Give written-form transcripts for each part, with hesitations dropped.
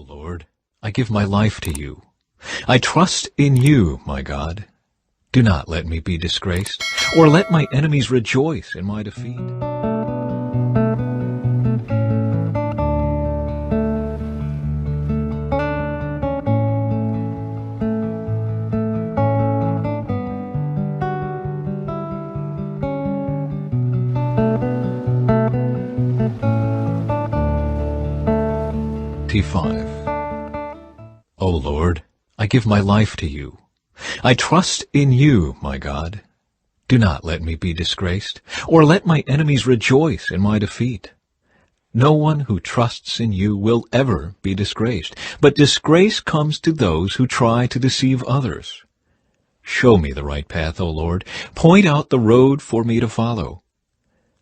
Lord, I give my life to you. I trust in you, my God. Do not let me be disgraced, or let my enemies rejoice in my defeat. T5. O Lord, I give my life to you. I trust in you, my God. Do not let me be disgraced, or let my enemies rejoice in my defeat. No one who trusts in you will ever be disgraced, but disgrace comes to those who try to deceive others. Show me the right path, O Lord. Point out the road for me to follow.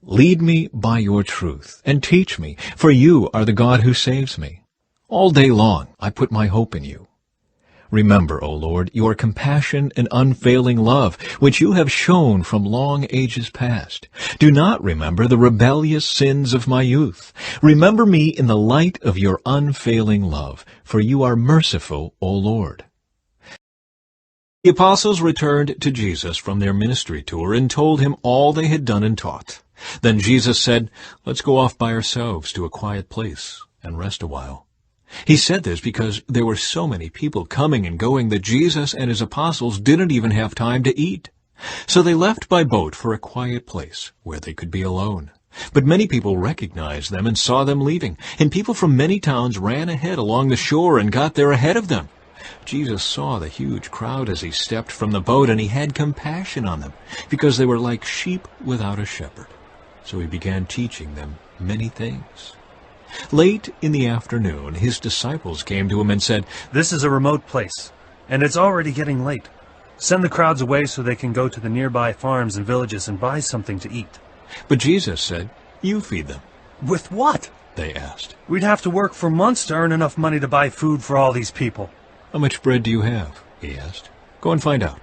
Lead me by your truth, and teach me, for you are the God who saves me. All day long I put my hope in you. Remember, O Lord, your compassion and unfailing love, which you have shown from long ages past. Do not remember the rebellious sins of my youth. Remember me in the light of your unfailing love, for you are merciful, O Lord. The apostles returned to Jesus from their ministry tour and told him all they had done and taught. Then Jesus said, "Let's go off by ourselves to a quiet place and rest a while." He said this because there were so many people coming and going that Jesus and his apostles didn't even have time to eat. So they left by boat for a quiet place where they could be alone. But many people recognized them and saw them leaving, and people from many towns ran ahead along the shore and got there ahead of them. Jesus saw the huge crowd as he stepped from the boat, and he had compassion on them, because they were like sheep without a shepherd. So he began teaching them many things. Late in the afternoon, his disciples came to him and said, "This is a remote place, and it's already getting late. Send the crowds away so they can go to the nearby farms and villages and buy something to eat." But Jesus said, "You feed them." "With what?" they asked. "We'd have to work for months to earn enough money to buy food for all these people." "How much bread do you have?" he asked. "Go and find out."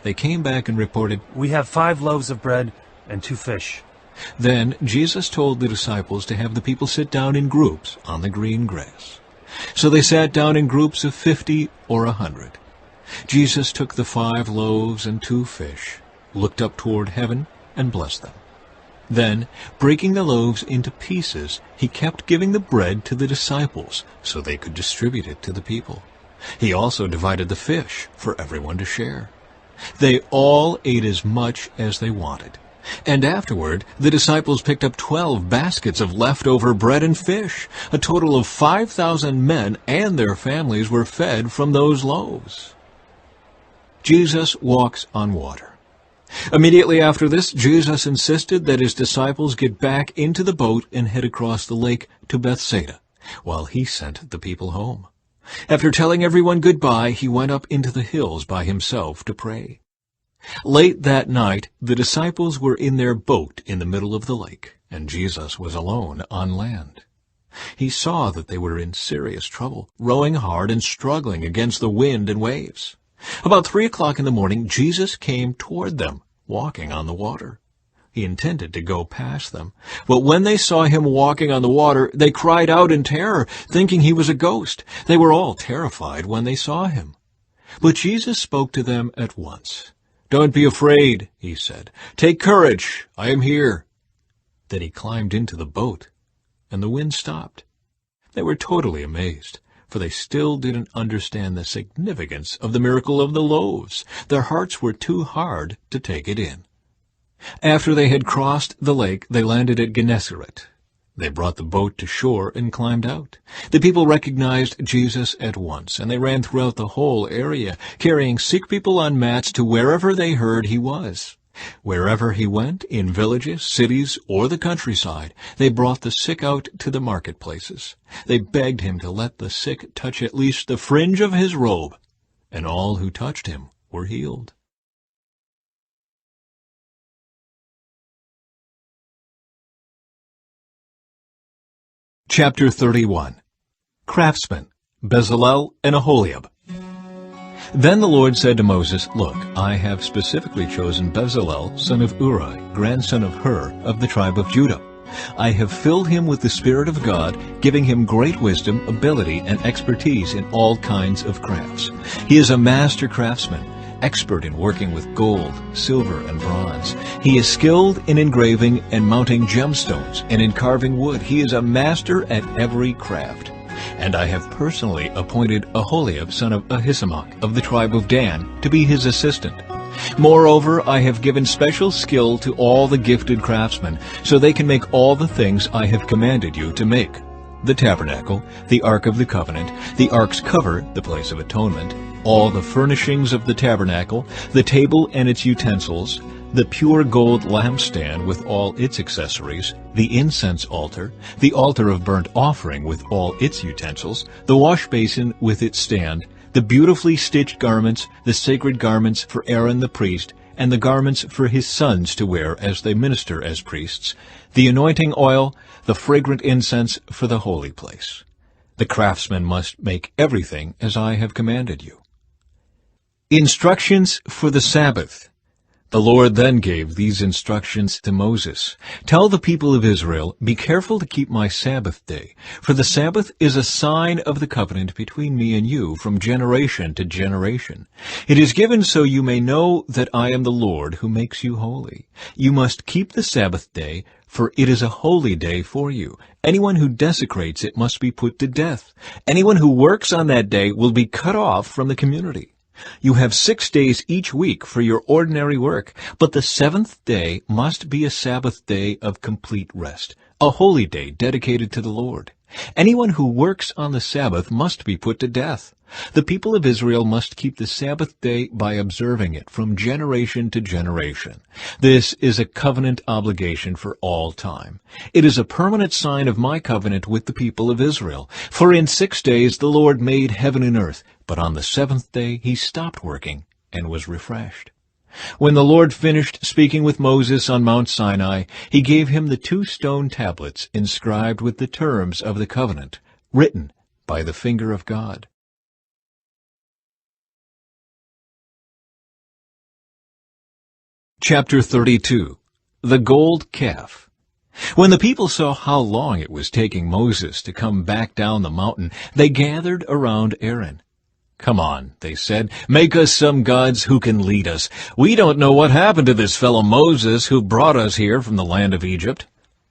They came back and reported, "We have 5 loaves of bread and 2 fish. Then Jesus told the disciples to have the people sit down in groups on the green grass. So they sat down in groups of 50 or 100. Jesus took the 5 loaves and 2 fish, looked up toward heaven, and blessed them. Then, breaking the loaves into pieces, he kept giving the bread to the disciples so they could distribute it to the people. He also divided the fish for everyone to share. They all ate as much as they wanted. And afterward, the disciples picked up 12 baskets of leftover bread and fish. A total of 5,000 men and their families were fed from those loaves. Jesus walks on water. Immediately after this, Jesus insisted that his disciples get back into the boat and head across the lake to Bethsaida, while he sent the people home. After telling everyone goodbye, he went up into the hills by himself to pray. Late that night, the disciples were in their boat in the middle of the lake, and Jesus was alone on land. He saw that they were in serious trouble, rowing hard and struggling against the wind and waves. About 3 o'clock in the morning, Jesus came toward them, walking on the water. He intended to go past them, but when they saw him walking on the water, they cried out in terror, thinking he was a ghost. They were all terrified when they saw him. But Jesus spoke to them at once. "Don't be afraid," he said. "Take courage, I am here." Then he climbed into the boat, and the wind stopped. They were totally amazed, for they still didn't understand the significance of the miracle of the loaves. Their hearts were too hard to take it in. After they had crossed the lake, they landed at Gennesaret. They brought the boat to shore and climbed out. The people recognized Jesus at once, and they ran throughout the whole area, carrying sick people on mats to wherever they heard he was. Wherever he went, in villages, cities, or the countryside, they brought the sick out to the marketplaces. They begged him to let the sick touch at least the fringe of his robe, and all who touched him were healed. Chapter 31. Craftsmen, Bezalel and Aholiab. Then the Lord said to Moses, "Look, I have specifically chosen Bezalel, son of Uri, grandson of Hur, of the tribe of Judah. I have filled him with the Spirit of God, giving him great wisdom, ability, and expertise in all kinds of crafts. He is a master craftsman, expert in working with gold, silver, and bronze. He is skilled in engraving and mounting gemstones, and in carving wood. He is a master at every craft. And I have personally appointed Aholiab, son of Ahisamach, of the tribe of Dan, to be his assistant. Moreover, I have given special skill to all the gifted craftsmen, so they can make all the things I have commanded you to make: the tabernacle, the ark of the covenant, the ark's cover, the place of atonement, all the furnishings of the tabernacle, the table and its utensils, the pure gold lampstand with all its accessories, the incense altar, the altar of burnt offering with all its utensils, the wash basin with its stand, the beautifully stitched garments, the sacred garments for Aaron the priest, and the garments for his sons to wear as they minister as priests, the anointing oil, the fragrant incense for the holy place. The craftsman must make everything as I have commanded you. Instructions for the Sabbath. The Lord then gave these instructions to Moses. Tell the people of Israel, be careful to keep my Sabbath day, for the Sabbath is a sign of the covenant between me and you from generation to generation. It is given so you may know that I am the Lord who makes you holy. You must keep the Sabbath day, for it is a holy day for you. Anyone who desecrates it must be put to death. Anyone who works on that day will be cut off from the community. You have 6 days each week for your ordinary work, but the seventh day must be a Sabbath day of complete rest, a holy day dedicated to the Lord. Anyone who works on the Sabbath must be put to death. The people of Israel must keep the Sabbath day by observing it from generation to generation. This is a covenant obligation for all time. It is a permanent sign of my covenant with the people of Israel. For in 6 days the Lord made heaven and earth, but on the seventh day he stopped working and was refreshed. When the Lord finished speaking with Moses on Mount Sinai, he gave him the 2 stone tablets inscribed with the terms of the covenant, written by the finger of God. Chapter 32. The Gold Calf. When the people saw how long it was taking Moses to come back down the mountain, they gathered around Aaron. "Come on," they said, "make us some gods who can lead us. We don't know what happened to this fellow Moses who brought us here from the land of Egypt."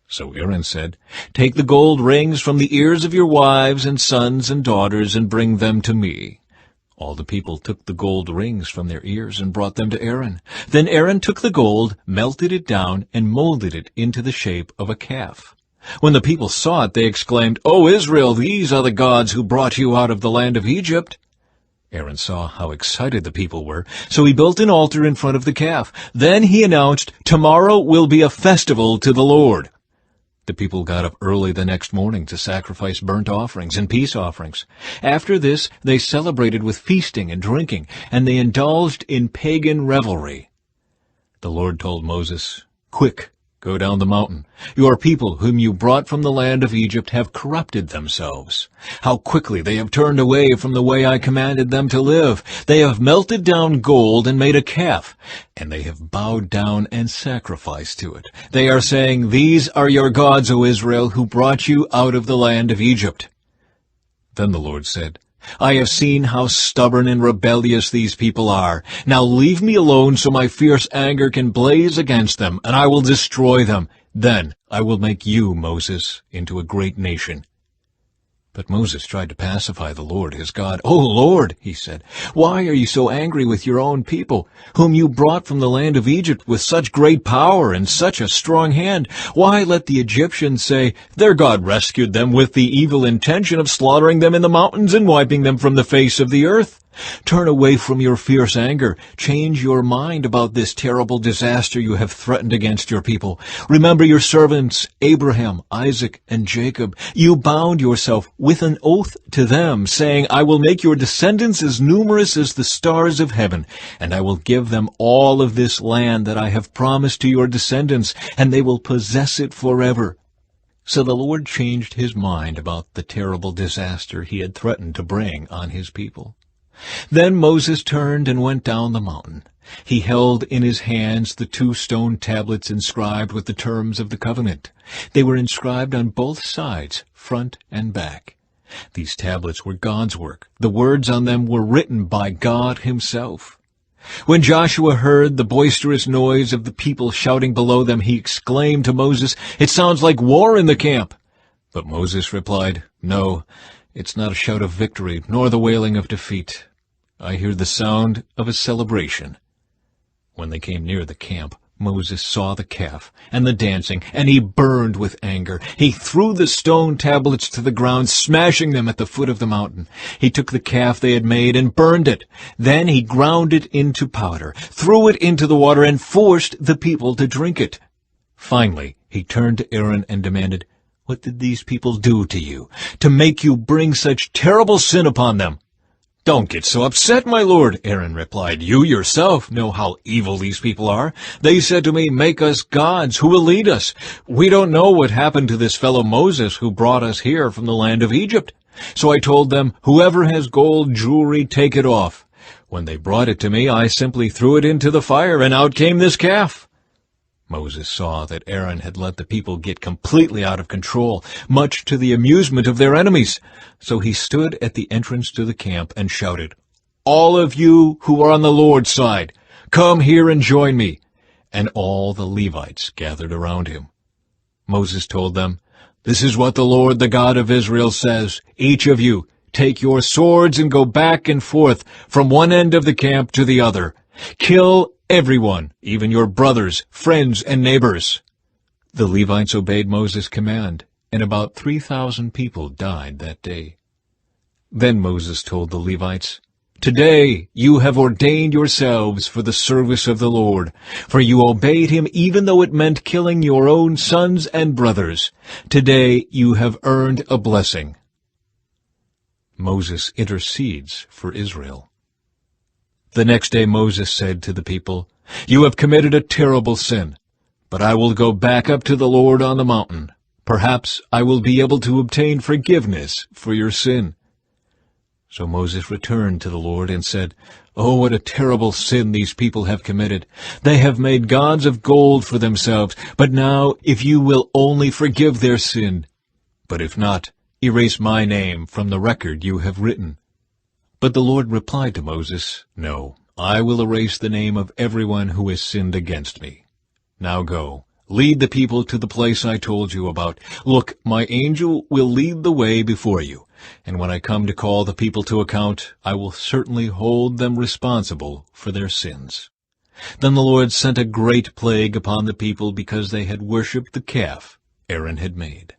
So Aaron said, "Take the gold rings from the ears of your wives and sons and daughters and bring them to me." All the people took the gold rings from their ears and brought them to Aaron. Then Aaron took the gold, melted it down, and molded it into the shape of a calf. When the people saw it, they exclaimed, "O Israel, these are the gods who brought you out of the land of Egypt." Aaron saw how excited the people were, so he built an altar in front of the calf. Then he announced, "Tomorrow will be a festival to the Lord." The people got up early the next morning to sacrifice burnt offerings and peace offerings. After this, they celebrated with feasting and drinking, and they indulged in pagan revelry. The Lord told Moses, "Quick, go down the mountain. Your people, whom you brought from the land of Egypt, have corrupted themselves. How quickly they have turned away from the way I commanded them to live. They have melted down gold and made a calf, and they have bowed down and sacrificed to it. They are saying, 'These are your gods, O Israel, who brought you out of the land of Egypt.'" Then the Lord said, "I have seen how stubborn and rebellious these people are. Now leave me alone so my fierce anger can blaze against them, and I will destroy them. Then I will make you, Moses, into a great nation." But Moses tried to pacify the Lord his God. "O Lord," he said, "why are you so angry with your own people, whom you brought from the land of Egypt with such great power and such a strong hand? Why let the Egyptians say, 'Their God rescued them with the evil intention of slaughtering them in the mountains and wiping them from the face of the earth'? Turn away from your fierce anger. Change your mind about this terrible disaster you have threatened against your people. Remember your servants, Abraham, Isaac, and Jacob. You bound yourself with an oath to them, saying, 'I will make your descendants as numerous as the stars of heaven, and I will give them all of this land that I have promised to your descendants, and they will possess it forever.'" So the Lord changed his mind about the terrible disaster he had threatened to bring on his people. Then Moses turned and went down the mountain. He held in his hands the 2 stone tablets inscribed with the terms of the covenant. They were inscribed on both sides, front and back. These tablets were God's work. The words on them were written by God himself. When Joshua heard the boisterous noise of the people shouting below them, he exclaimed to Moses, "It sounds like war in the camp." But Moses replied, "No, it's not a shout of victory, nor the wailing of defeat. I hear the sound of a celebration." When they came near the camp, Moses saw the calf and the dancing, and he burned with anger. He threw the stone tablets to the ground, smashing them at the foot of the mountain. He took the calf they had made and burned it. Then he ground it into powder, threw it into the water, and forced the people to drink it. Finally, he turned to Aaron and demanded, "What did these people do to you, to make you bring such terrible sin upon them?" "Don't get so upset, my lord," Aaron replied. "You yourself know how evil these people are. They said to me, 'Make us gods who will lead us.' We don't know what happened to this fellow Moses who brought us here from the land of Egypt. So I told them, 'Whoever has gold jewelry, take it off.' When they brought it to me, I simply threw it into the fire, and out came this calf." Moses saw that Aaron had let the people get completely out of control, much to the amusement of their enemies. So he stood at the entrance to the camp and shouted, "All of you who are on the Lord's side, come here and join me." And all the Levites gathered around him. Moses told them, "This is what the Lord, the God of Israel, says. Each of you, take your swords and go back and forth from one end of the camp to the other. Kill everyone, even your brothers, friends, and neighbors." The Levites obeyed Moses' command, and about 3,000 people died that day. Then Moses told the Levites, "Today you have ordained yourselves for the service of the Lord, for you obeyed him even though it meant killing your own sons and brothers. Today you have earned a blessing." Moses intercedes for Israel. The next day Moses said to the people, "You have committed a terrible sin, but I will go back up to the Lord on the mountain. Perhaps I will be able to obtain forgiveness for your sin." So Moses returned to the Lord and said, "Oh, what a terrible sin these people have committed. They have made gods of gold for themselves. But now, if you will only forgive their sin, but if not, erase my name from the record you have written." But the Lord replied to Moses, "No, I will erase the name of everyone who has sinned against me. Now go, lead the people to the place I told you about. Look, my angel will lead the way before you, and when I come to call the people to account, I will certainly hold them responsible for their sins." Then the Lord sent a great plague upon the people because they had worshipped the calf Aaron had made.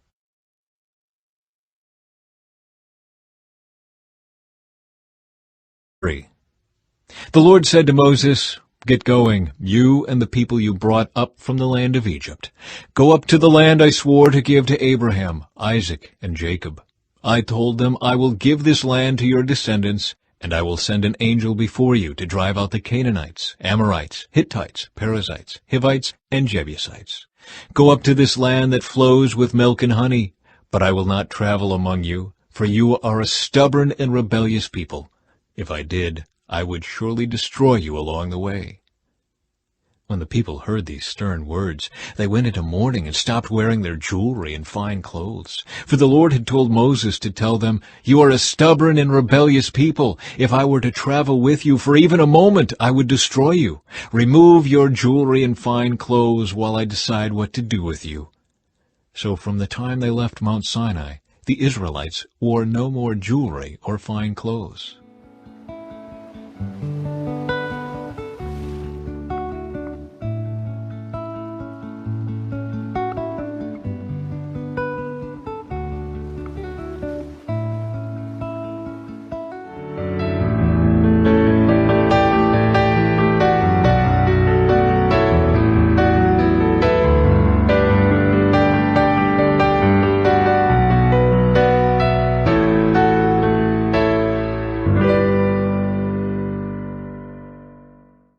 The Lord said to Moses, "Get going, you and the people you brought up from the land of Egypt. Go up to the land I swore to give to Abraham, Isaac, and Jacob. I told them, I will give this land to your descendants, and I will send an angel before you to drive out the Canaanites, Amorites, Hittites, Perizzites, Hivites, and Jebusites. Go up to this land that flows with milk and honey, but I will not travel among you, for you are a stubborn and rebellious people. If I did, I would surely destroy you along the way." When the people heard these stern words, they went into mourning and stopped wearing their jewelry and fine clothes. For the Lord had told Moses to tell them, "You are a stubborn and rebellious people. If I were to travel with you for even a moment, I would destroy you. Remove your jewelry and fine clothes while I decide what to do with you." So from the time they left Mount Sinai, the Israelites wore no more jewelry or fine clothes.